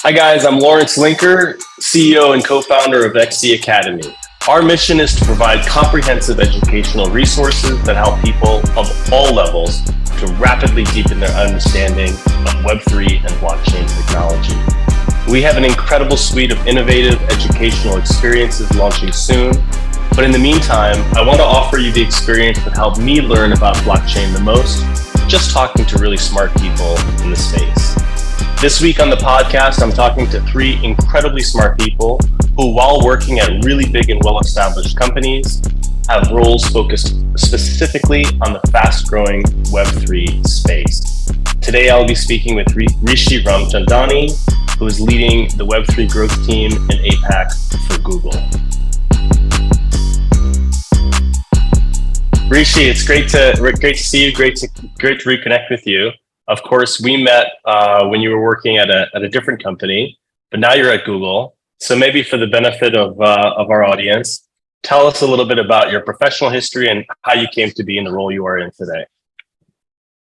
Hi guys, I'm Lawrence Linker, CEO and co-founder of XC Academy. Our mission is to provide comprehensive educational resources that help people of all levels to rapidly deepen their understanding of Web3 and blockchain technology. We have an incredible suite of innovative educational experiences launching soon, but in the meantime, I want to offer you the experience that helped me learn about blockchain the most, just talking to really smart people in the space. This week on the podcast, I'm talking to three incredibly smart people who, while working at really big and well-established companies, have roles focused specifically on the fast-growing Web3 space. Today, I'll be speaking with Rishi Ramchandani, who is leading the Web3 growth team in APAC for Google. Rishi, it's great to see you. Great to reconnect with you. Of course, we met when you were working at a different company, but now you're at Google. So maybe for the benefit of our audience, tell us a little bit about your professional history and how you came to be in the role you are in today.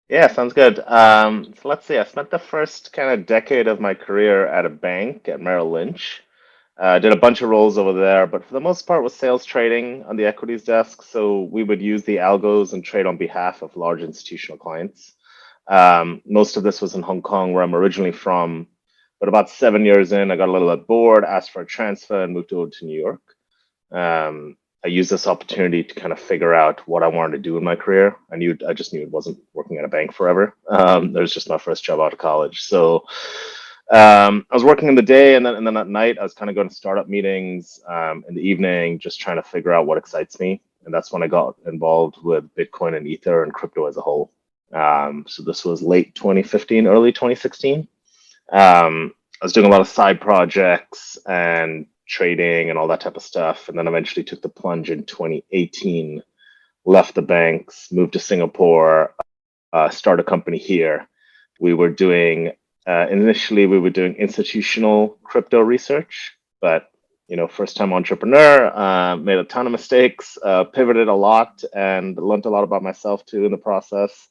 Yeah, sounds good. So let's see. I spent the first kind of decade of my career at a bank at Merrill Lynch. Did a bunch of roles over there, but for the most part was sales trading on the equities desk. So we would use the algos and trade on behalf of large institutional clients. Most of this was in Hong Kong, where I'm originally from. But about 7 years in, I got a little bit bored, asked for a transfer, and moved over to New York. I used this opportunity to kind of figure out what I wanted to do in my career. I just knew it wasn't working at a bank forever. That was just my first job out of college. So I was working in the day, and then at night, I was kind of going to startup meetings in the evening, just trying to figure out what excites me. And that's when I got involved with Bitcoin and Ether and crypto as a whole. So this was late 2015, early 2016. I was doing a lot of side projects and trading and all that type of stuff. And then eventually took the plunge in 2018, left the banks, moved to Singapore, started a company here. We were doing, initially we were doing institutional crypto research, but first time entrepreneur, made a ton of mistakes, pivoted a lot and learned a lot about myself too in the process.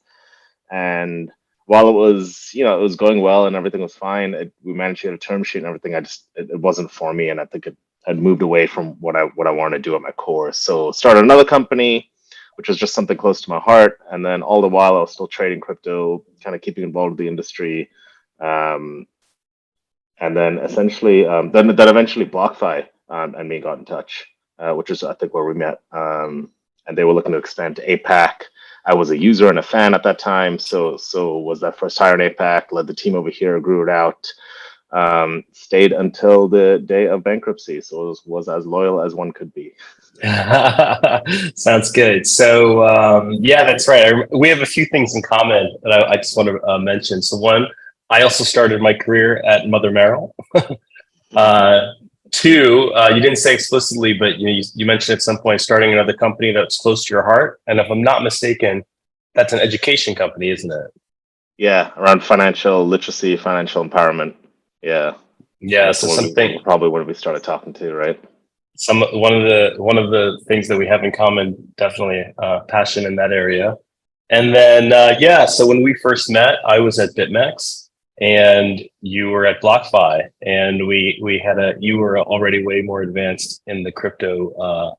And while it was going well and everything was fine, we managed to get a term sheet and everything. It wasn't for me, and I think it had moved away from what I wanted to do at my core. So started another company, which was just something close to my heart. And then all the while I was still trading crypto, kind of keeping involved with the industry. And then essentially, then eventually BlockFi and me got in touch, which is I think where we met. And they were looking to expand to APAC. I was a user and a fan at that time, so was that first hire in APAC, led the team over here, grew it out, stayed until the day of bankruptcy, so was as loyal as one could be. Sounds good. So yeah, that's right. We have a few things in common that I just want to mention. So one, I also started my career at Mother Merrill. Two, you didn't say explicitly, but you mentioned at some point starting another company that's close to your heart. And if I'm not mistaken, that's an education company, isn't it? Yeah, around financial literacy, financial empowerment. Yeah. Yeah. So something probably when we started talking to, right? One of the things that we have in common, definitely passion in that area. And then yeah, so when we first met, I was at BitMEX. And you were at BlockFi, and you were already way more advanced in the crypto,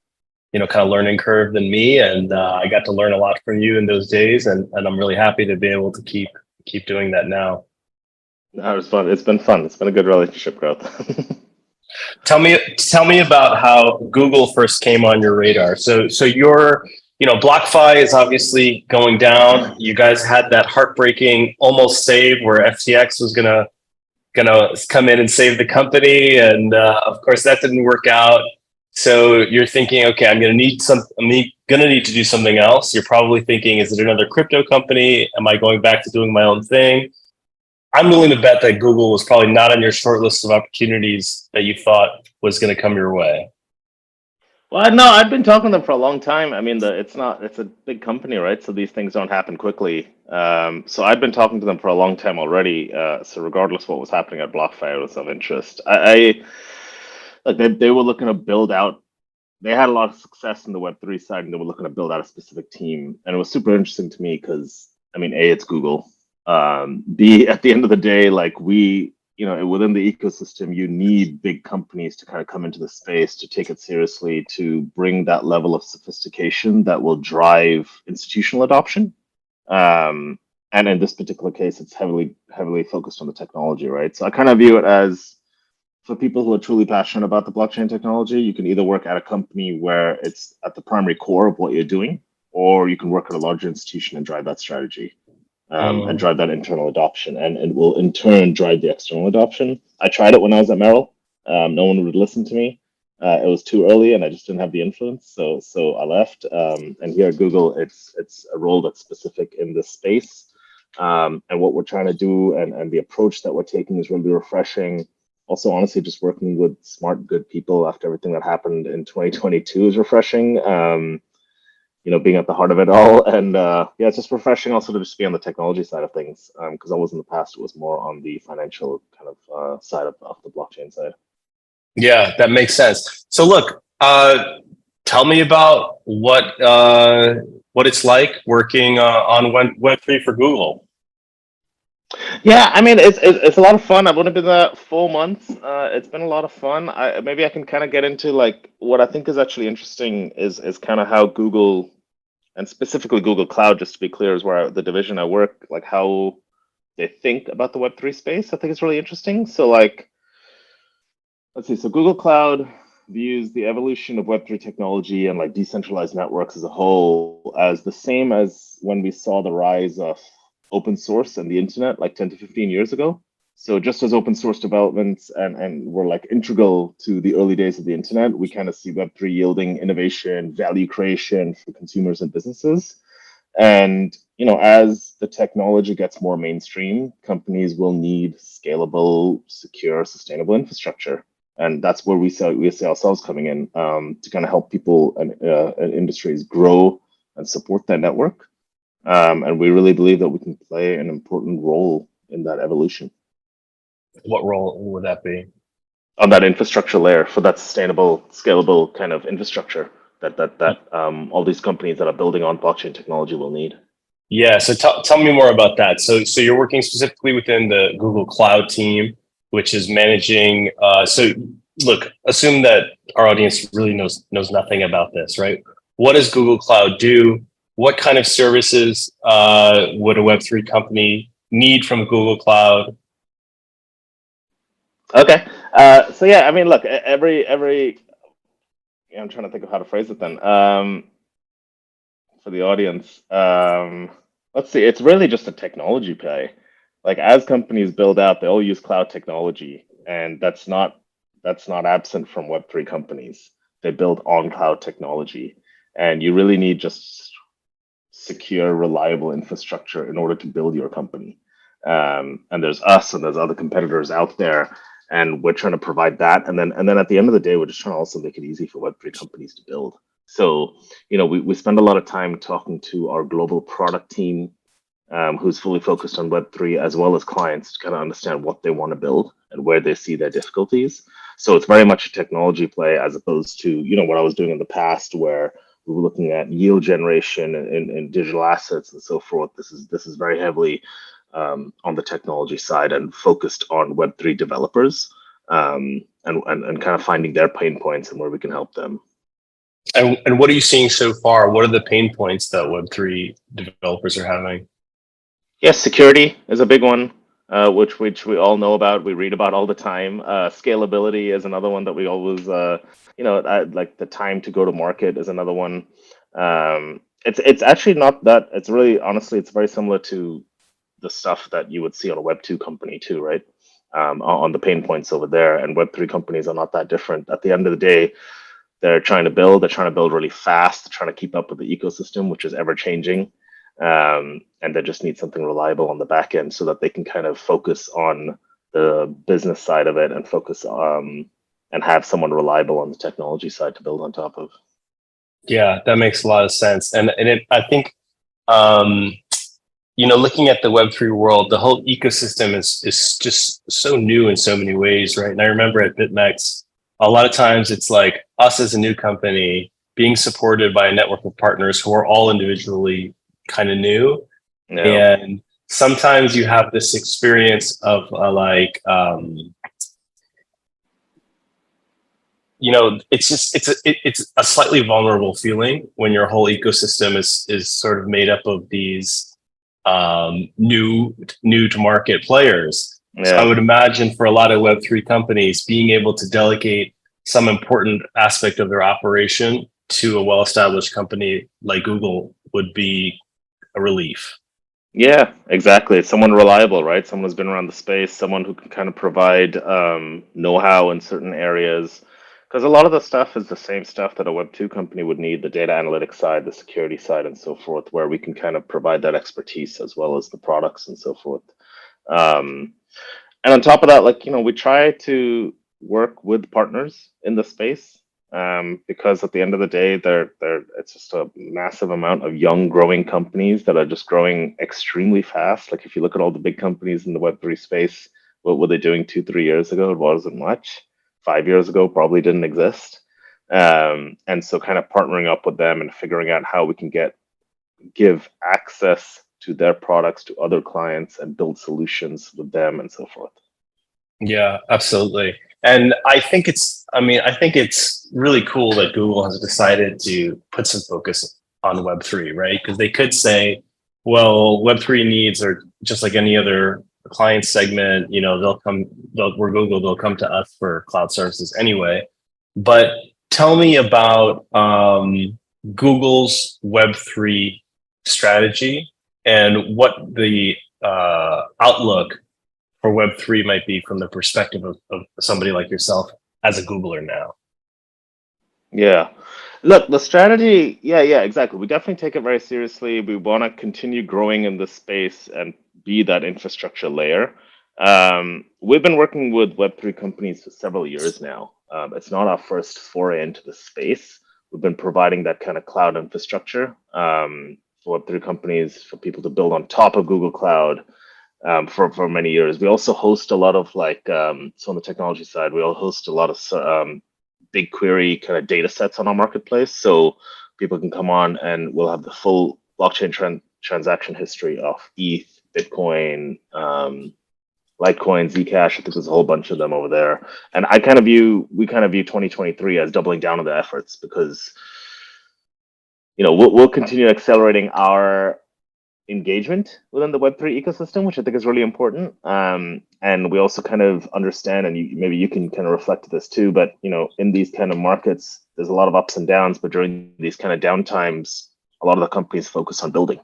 kind of learning curve than me. And I got to learn a lot from you in those days. And I'm really happy to be able to keep doing that now. No, it was fun. It's been fun. It's been a good relationship growth. Tell me about how Google first came on your radar. So you're, BlockFi is obviously going down. You guys had that heartbreaking almost save where FTX was gonna come in and save the company, and of course that didn't work out. So you're thinking, okay, I'm gonna need to do something else. You're probably thinking, is it another crypto company? Am I going back to doing my own thing? I'm willing to bet that Google was probably not on your short list of opportunities that you thought was going to come your way. Well, no, I've been talking to them for a long time. I mean, it's a big company, right? So these things don't happen quickly. So I've been talking to them for a long time already. So regardless of what was happening at BlockFi, it was of interest. They were looking to build out. They had a lot of success in the Web3 side, and they were looking to build out a specific team. And it was super interesting to me because, I mean, A, it's Google. B, at the end of the day, like we within the ecosystem, you need big companies to kind of come into the space, to take it seriously, to bring that level of sophistication that will drive institutional adoption. And in this particular case, it's heavily focused on the technology, right? So I kind of view it as, for people who are truly passionate about the blockchain technology, you can either work at a company where it's at the primary core of what you're doing, or you can work at a larger institution and drive that strategy, and drive that internal adoption, and it will in turn drive the external adoption. I tried it when I was at Merrill. No one would listen to me. It was too early, and I just didn't have the influence, so I left. And here at Google, it's a role that's specific in this space. And what we're trying to do, and the approach that we're taking, is really refreshing. Also, honestly, just working with smart, good people after everything that happened in 2022 is refreshing. Being at the heart of it all, and it's just refreshing also to just be on the technology side of things, because I was in the past, it was more on the financial kind of side of the blockchain side. Yeah, that makes sense. So look, tell me about what it's like working on Web3 for Google. Yeah, I mean, it's a lot of fun. I've only been there 4 months. It's been a lot of fun. Maybe I can kind of get into like what I think is actually interesting is kind of how Google, and specifically Google Cloud, just to be clear, is where the division I work, like how they think about the Web3 space. I think it's really interesting. So like, let's see. So Google Cloud views the evolution of Web3 technology and like decentralized networks as a whole as the same as when we saw the rise of open source and the internet like 10 to 15 years ago. So just as open source developments and were like integral to the early days of the internet, we kind of see Web3 yielding innovation, value creation for consumers and businesses. And as the technology gets more mainstream, companies will need scalable, secure, sustainable infrastructure. And that's where we see ourselves coming in, to kind of help people and industries grow and support their network. And we really believe that we can play an important role in that evolution. What role would that be? On that infrastructure layer for that sustainable, scalable kind of infrastructure that all these companies that are building on blockchain technology will need. Yeah, so tell me more about that. So you're working specifically within the Google Cloud team, which is managing. So look, assume that our audience really knows nothing about this, right? What does Google Cloud do? What kind of services would a Web3 company need from Google Cloud? Okay. So yeah, I mean, look, every I'm trying to think of how to phrase it then. For the audience, let's see. It's really just a technology play. Like as companies build out, they all use cloud technology, and that's not absent from Web3 companies. They build on cloud technology, and you really need just secure, reliable infrastructure in order to build your company. And there's us, and there's other competitors out there, and we're trying to provide that. And then at the end of the day, we're just trying to also make it easy for Web3 companies to build. So, we spend a lot of time talking to our global product team, who's fully focused on Web3, as well as clients, to kind of understand what they want to build and where they see their difficulties. So it's very much a technology play, as opposed to, what I was doing in the past, where we were looking at yield generation and digital assets and so forth. This is very heavily on the technology side and focused on Web3 developers, and kind of finding their pain points and where we can help them. And what are you seeing so far? What are the pain points that Web3 developers are having? Yes, security is a big one, which we all know about. We read about all the time. Scalability is another one that we always, like the time to go to market is another one. It's actually not that. It's really, honestly, it's very similar to the stuff that you would see on a Web2 company too, right? On the pain points over there, and Web3 companies are not that different. At the end of the day, they're trying to build really fast. They're trying to keep up with the ecosystem, which is ever changing. And they just need something reliable on the back end so that they can kind of focus on the business side of it and focus and have someone reliable on the technology side to build on top of. Yeah, that makes a lot of sense. And I think, looking at the Web3 world, the whole ecosystem is just so new in so many ways, right? And I remember at BitMEX, a lot of times it's like us as a new company being supported by a network of partners who are all individually kind of new. Yeah. And sometimes you have this experience of it's a slightly vulnerable feeling when your whole ecosystem is sort of made up of these new to market players. So I Yeah. would imagine for a lot of Web3 companies, being able to delegate some important aspect of their operation to a well-established company like Google would be a relief. Yeah, exactly. It's someone reliable, right? Someone who's been around the space, someone who can kind of provide know-how in certain areas. Because a lot of the stuff is the same stuff that a Web2 company would need, the data analytics side, the security side, and so forth, where we can kind of provide that expertise as well as the products and so forth. Um, and on top of that, like, we try to work with partners in the space, because at the end of the day, it's just a massive amount of young growing companies that are just growing extremely fast. Like if you look at all the big companies in the Web3 space, what were they doing 2, 3 years ago? It wasn't much. 5 years ago, probably didn't exist. And so kind of partnering up with them and figuring out how we can give access to their products to other clients and build solutions with them and so forth. Yeah, absolutely. And I think it's really cool that Google has decided to put some focus on Web3, right? Because they could say, well, Web3 needs are just like any other client segment, we're Google, they'll come to us for cloud services anyway. But tell me about Google's Web3 strategy and what the outlook for Web3 might be from the perspective of somebody like yourself as a Googler now. Yeah. Look, the strategy, yeah, exactly. We definitely take it very seriously. We want to continue growing in this space and be that infrastructure layer. We've been working with Web3 companies for several years now. It's not our first foray into the space. We've been providing that kind of cloud infrastructure, for Web3 companies, for people to build on top of Google Cloud, for many years. We also host a lot of so on the technology side, we all host a lot of BigQuery kind of data sets on our marketplace. So people can come on and we'll have the full blockchain transaction history of ETH, Bitcoin, Litecoin, Zcash. I think there's a whole bunch of them over there. And we kind of view 2023 as doubling down on the efforts because, we'll continue accelerating our engagement within the Web3 ecosystem, which I think is really important. And we also kind of understand, and maybe you can kind of reflect this too, but in these kind of markets, there's a lot of ups and downs, but during these kind of downtimes, a lot of the companies focus on building,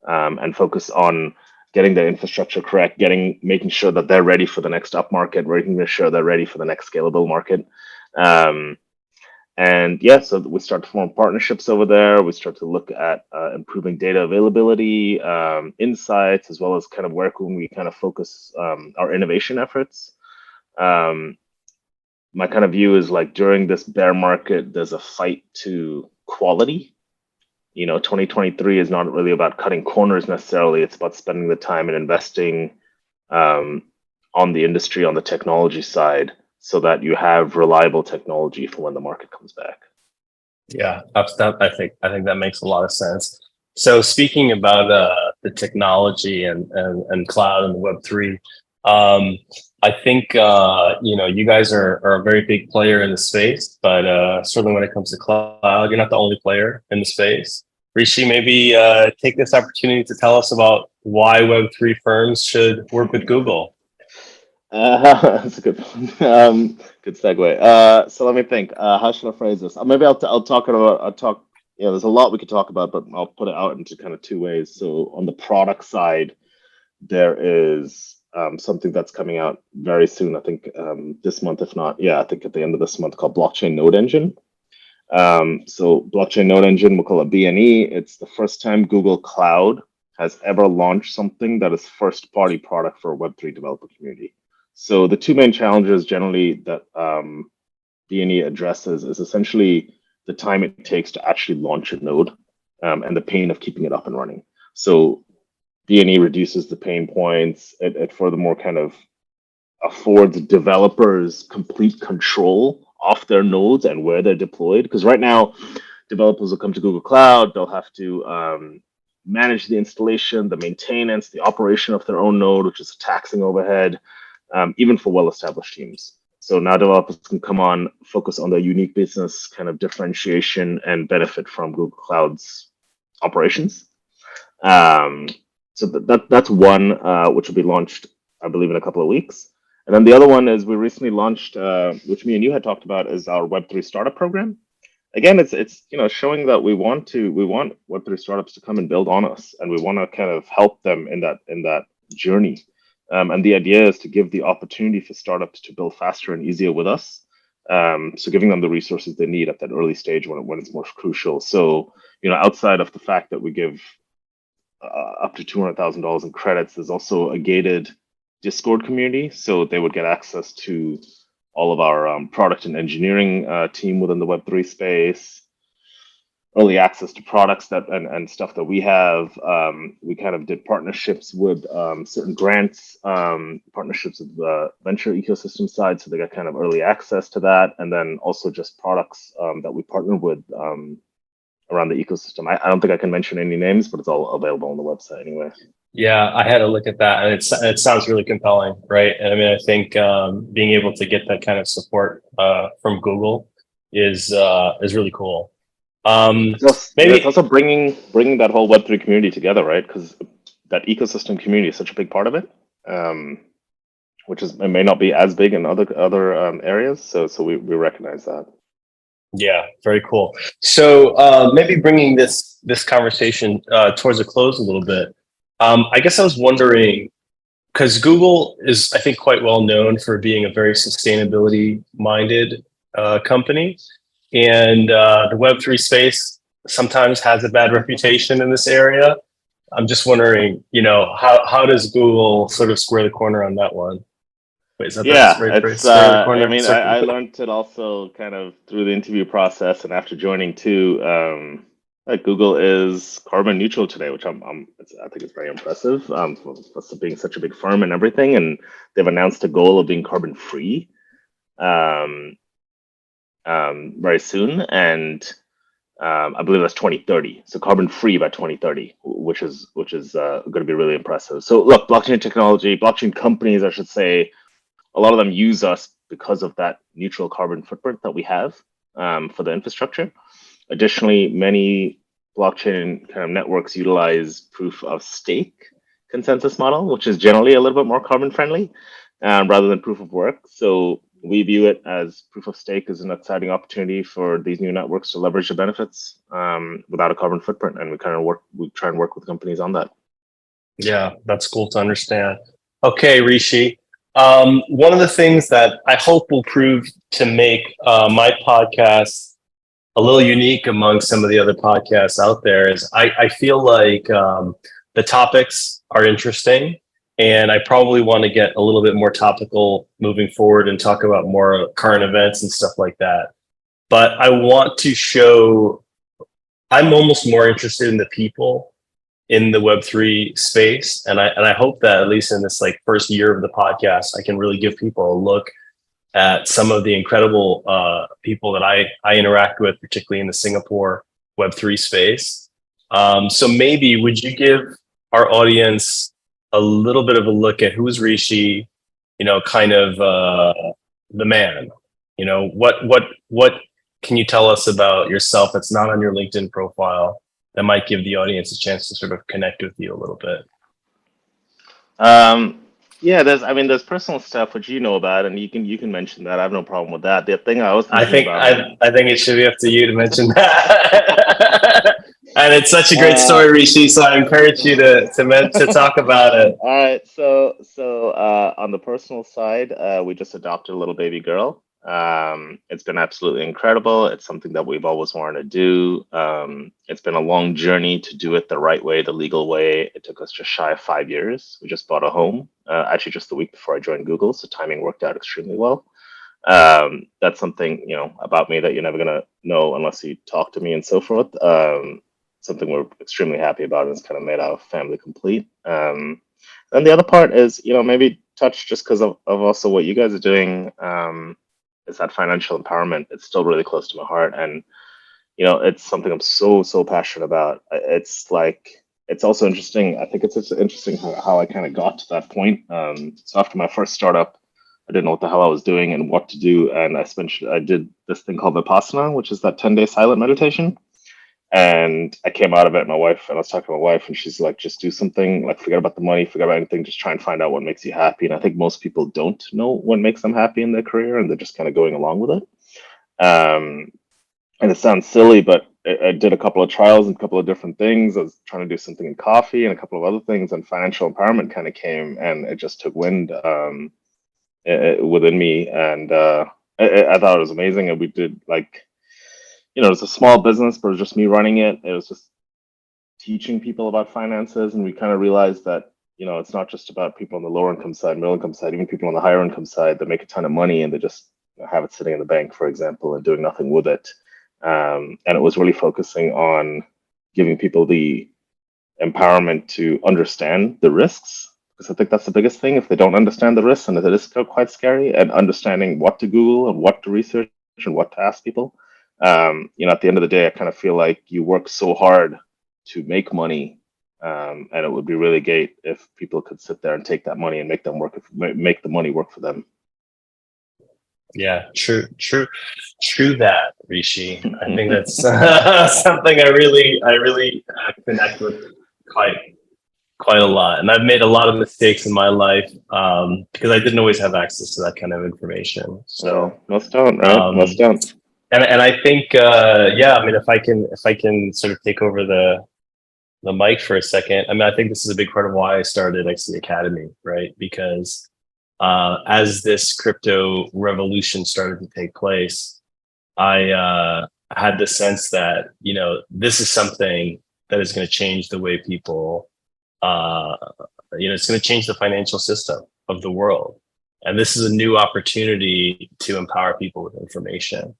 and focus on getting their infrastructure correct, making sure that they're ready for the next up market, making sure they're ready for the next scalable market. And yeah, so we start to form partnerships over there. We start to look at improving data availability, insights, as well as kind of where can we kind of focus our innovation efforts. My kind of view is like during this bear market, there's a fight to quality. 2023 is not really about cutting corners necessarily. It's about spending the time and investing on the industry, on the technology side, so that you have reliable technology for when the market comes back. Yeah, I think that makes a lot of sense. So speaking about the technology and cloud and Web3, I think you guys are a very big player in the space, but certainly when it comes to cloud, you're not the only player in the space. Rishi, maybe take this opportunity to tell us about why Web3 firms should work with Google. That's a good one. Good segue. So let me think. How should I phrase this? Maybe I'll talk about. I'll talk. There's a lot we could talk about, but I'll put it out into kind of two ways. So on the product side, there is something that's coming out very soon. I think this month, if not, I think at the end of this month, called Blockchain Node Engine. So Blockchain Node Engine, we'll call it BNE. It's the first time Google Cloud has ever launched something that is first-party product for a Web3 developer community. So the two main challenges generally that BNE addresses is essentially the time it takes to actually launch a node, and the pain of keeping it up and running. So BNE reduces the pain points. It furthermore kind of affords developers complete control of their nodes and where they're deployed. Because right now, developers will come to Google Cloud, they'll have to manage the installation, the maintenance, the operation of their own node, which is a taxing overhead, even for well-established teams. So now developers can come on, focus on their unique business kind of differentiation and benefit from Google Cloud's operations. So that's one which will be launched, I believe, in a couple of weeks. And then the other one is we recently launched, which me and you had talked about, is our Web3 startup program. Again, it's showing that we want Web3 startups to come and build on us, and we want to kind of help them in that journey. And the idea is to give the opportunity for startups to build faster and easier with us. So giving them the resources they need at that early stage when it's most crucial. So outside of the fact that we give up to $200,000 in credits, there's also a gated Discord community, so they would get access to all of our product and engineering team within the Web3 space, early access to products and stuff that we have. We kind of did partnerships with certain grants, partnerships with the venture ecosystem side, so they got kind of early access to that, and then also just products that we partnered with around the ecosystem. I don't think I can mention any names, but it's all available on the website anyway. Yeah, I had a look at that, and it sounds really compelling, right? And I mean, I think being able to get that kind of support from Google is really cool. Maybe it's also bringing that whole Web3 community together, right? Because that ecosystem community is such a big part of it, which it may not be as big in other areas. So we recognize that. Yeah, very cool. So maybe bringing this conversation towards a close a little bit. I guess I was wondering, because Google is, I think, quite well known for being a very sustainability-minded company, and the Web3 space sometimes has a bad reputation in this area. I'm just wondering, how does Google sort of square the corner on that one? Wait, is that it's. I mean, I learned it also kind of through the interview process and after joining too. That Google is carbon neutral today, which I think it's very impressive. For being such a big firm and everything, and they've announced a goal of being carbon free very soon, and I believe that's 2030. So carbon free by 2030, which is going to be really impressive. So look, blockchain companies, I should say, a lot of them use us because of that neutral carbon footprint that we have for the infrastructure. Additionally, many blockchain kind of networks utilize proof of stake consensus model, which is generally a little bit more carbon friendly rather than proof of work. So we view it as proof of stake as an exciting opportunity for these new networks to leverage the benefits without a carbon footprint. And we try and work with companies on that. Yeah, that's cool to understand. Okay, Rishi. One of the things that I hope will prove to make my podcast a little unique among some of the other podcasts out there is I feel like the topics are interesting, and I probably want to get a little bit more topical moving forward and talk about more current events and stuff like that. But I want to show I'm almost more interested in the people in the Web3 space, and I hope that at least in this first year of the podcast, I can really give people a look at some of the incredible people that I interact with, particularly in the Singapore Web3 space. So maybe would you give our audience a little bit of a look at who's Rishi, kind of the man, what can you tell us about yourself that's not on your LinkedIn profile that might give the audience a chance to sort of connect with you a little bit? Yeah, there's personal stuff which you know about, and you can mention that. I have no problem with that. The thing I was thinking about, I think it should be up to you to mention that. And it's such a great story, Rishi. So I encourage you to talk about it. All right, so on the personal side, we just adopted a little baby girl. It's been absolutely incredible. It's something that we've always wanted to do. It's been a long journey to do it the right way, the legal way. It took us just shy of 5 years. We just bought a home, actually just the week before I joined Google, so timing worked out extremely well. That's something about me that you're never gonna know unless you talk to me and so forth. Something we're extremely happy about, and it's kind of made our family complete. And the other part is, maybe touch just because of also what you guys are doing. Is that financial empowerment? It's still really close to my heart, and it's something I'm so passionate about. It's it's also interesting. I think it's interesting how I kind of got to that point. So after my first startup, I didn't know what the hell I was doing and what to do, and I did this thing called Vipassana, which is that 10-day silent meditation. And I came out of it, and I was talking to my wife, and she's like, just do something, like forget about the money, forget about anything, just try and find out what makes you happy. And I think most people don't know what makes them happy in their career, and they're just kind of going along with it. And it sounds silly, but I did a couple of trials and a couple of different things. I was trying to do something in coffee and a couple of other things, and financial empowerment kind of came, and it just took wind within me, and I thought it was amazing. And we did like, it was a small business, but it was just me running it. It was just teaching people about finances, and we kind of realized that it's not just about people on the lower income side, middle income side, even people on the higher income side that make a ton of money and they just have it sitting in the bank, for example, and doing nothing with it. And it was really focusing on giving people the empowerment to understand the risks, because I think that's the biggest thing. If they don't understand the risks, and it is quite scary, and understanding what to Google and what to research and what to ask people. At the end of the day, I kind of feel like you work so hard to make money, and it would be really great if people could sit there and take that money and make the money work for them. Yeah, true that, Rishi. I think that's something I really connect with quite a lot. And I've made a lot of mistakes in my life because I didn't always have access to that kind of information. So most don't, right? Most don't. And I think if I can sort of take over the mic for a second. I mean, I think this is a big part of why I started XC Academy, right? Because as this crypto revolution started to take place, I had the sense that, this is something that is going to change the way people, it's going to change the financial system of the world. And this is a new opportunity to empower people with information.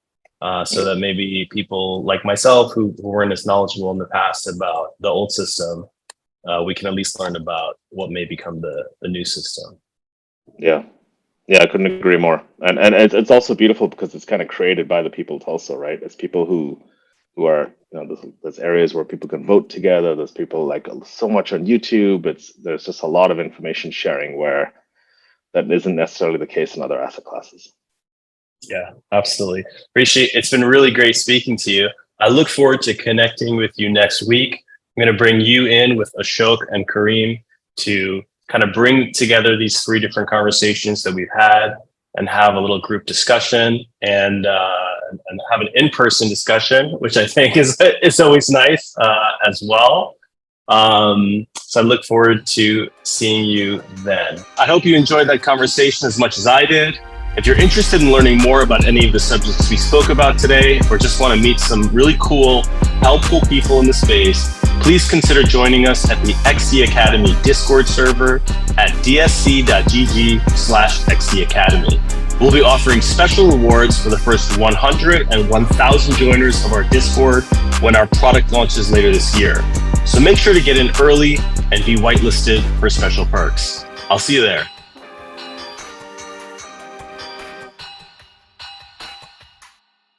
So that maybe people like myself who weren't as knowledgeable in the past about the old system, we can at least learn about what may become the new system. Yeah, I couldn't agree more. And it's also beautiful because it's kind of created by the people also, right? It's people who are, there's areas where people can vote together. There's people like so much on YouTube. There's just a lot of information sharing where that isn't necessarily the case in other asset classes. Yeah, absolutely. Rishi, it's been really great speaking to you. I look forward to connecting with you next week. I'm going to bring you in with Ashok and Kareem to kind of bring together these 3 different conversations that we've had and have a little group discussion and have an in-person discussion, which I think is always nice as well. So I look forward to seeing you then. I hope you enjoyed that conversation as much as I did. If you're interested in learning more about any of the subjects we spoke about today, or just want to meet some really cool, helpful people in the space, please consider joining us at the XC Academy Discord server at dsc.gg/XC Academy. We'll be offering special rewards for the first 100 and 1,000 joiners of our Discord when our product launches later this year. So make sure to get in early and be whitelisted for special perks. I'll see you there.